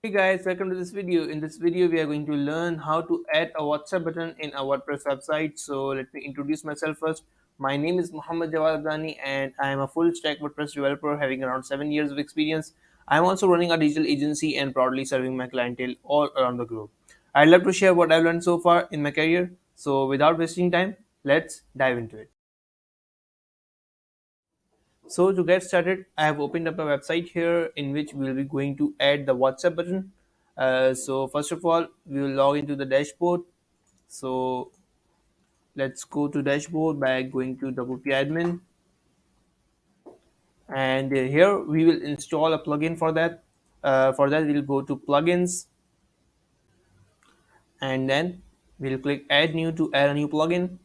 Hey guys, welcome to this video. In this video, we are going to learn how to add a WhatsApp button in a WordPress website. So let me introduce myself first. My name is Muhammad Jawad Abdani and I am a full stack WordPress developer having around 7 years of experience. I am also running a digital agency and proudly serving my clientele all around the globe. I'd love to share what I've learned so far in my career. So without wasting time, let's dive into it. So to get started, I have opened up a website here in which we will be going to add the WhatsApp button. So first of all, we will log into the dashboard. So let's go to dashboard by going to WP admin, and here we will install a plugin for that. For that, we'll go to plugins, and then we'll click add new to add a new plugin.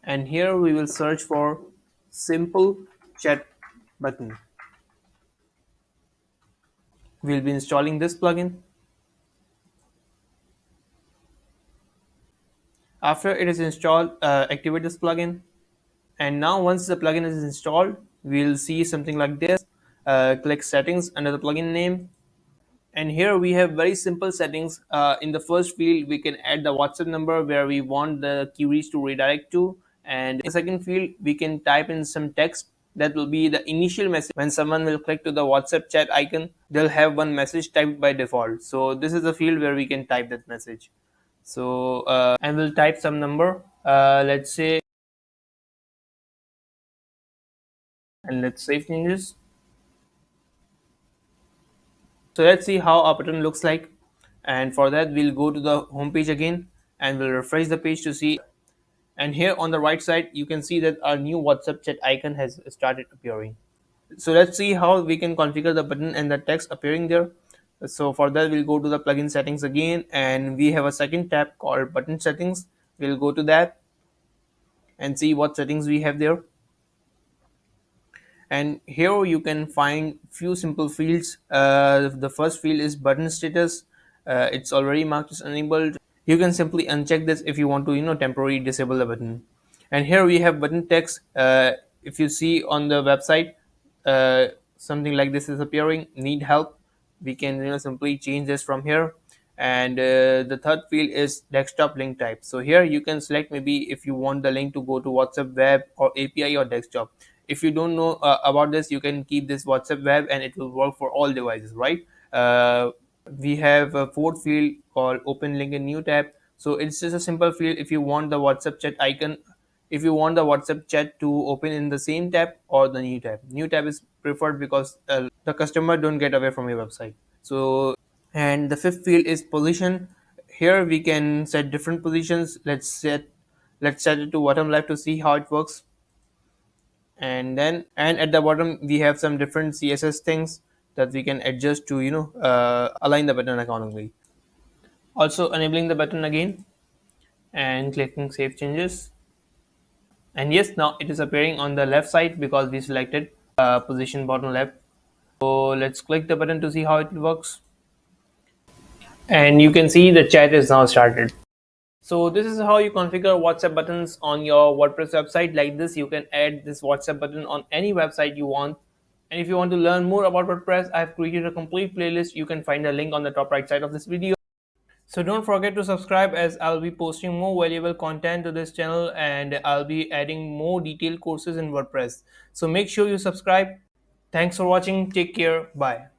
And here we will search for simple chat button. We'll be installing this plugin. After it is installed, activate this plugin. And now once the plugin is installed, we'll see something like this. Click settings under the plugin name. And here we have very simple settings. In the first field, we can add the WhatsApp number where we want the queries to redirect to. And in the second field, we can type in some text that will be the initial message. When someone will click to the WhatsApp chat icon, they'll have one message typed by default. So this is the field where we can type that message. So and we'll type some number. Let's say, and let's save changes. So let's see how our button looks like. And for that, we'll go to the home page again and we'll refresh the page to see. And here on the right side, you can see that our new WhatsApp chat icon has started appearing. So let's see how we can configure the button and the text appearing there. So for that, we'll go to the plugin settings again, and we have a second tab called button settings. We'll go to that and see what settings we have there. And here you can find few simple fields. The first field is button status. It's already marked as enabled. You can simply uncheck this if you want to temporarily disable the button. And here we have button text. If you see on the website, something like this is appearing, need help, we can simply change this from here. And the third field is desktop link type. So here you can select maybe if you want the link to go to WhatsApp web or API or desktop. If you don't know about this, you can keep this WhatsApp web and it will work for all devices, right? We have a fourth field called open link in new tab. So it's just a simple field if you want the WhatsApp chat icon, if you want the WhatsApp chat to open in the same tab or the new tab. New tab is preferred because the customer don't get away from your website. So, and the fifth field is position. Here we can set different positions. Let's set it to bottom left to see how it works. And then, and at the bottom we have some different CSS things that we can adjust to align the button accordingly. Also enabling the button again and clicking save changes. And yes, now it is appearing on the left side because we selected position bottom left. So let's click the button to see how it works. And you can see the chat is now started. So this is how you configure WhatsApp buttons on your WordPress website. Like this, you can add this WhatsApp button on any website you want. And if you want to learn more about WordPress, I've created a complete playlist. You can find a link on the top right side of this video. So don't forget to subscribe, as I'll be posting more valuable content to this channel and I'll be adding more detailed courses in WordPress. So make sure you subscribe. Thanks for watching. Take care. Bye.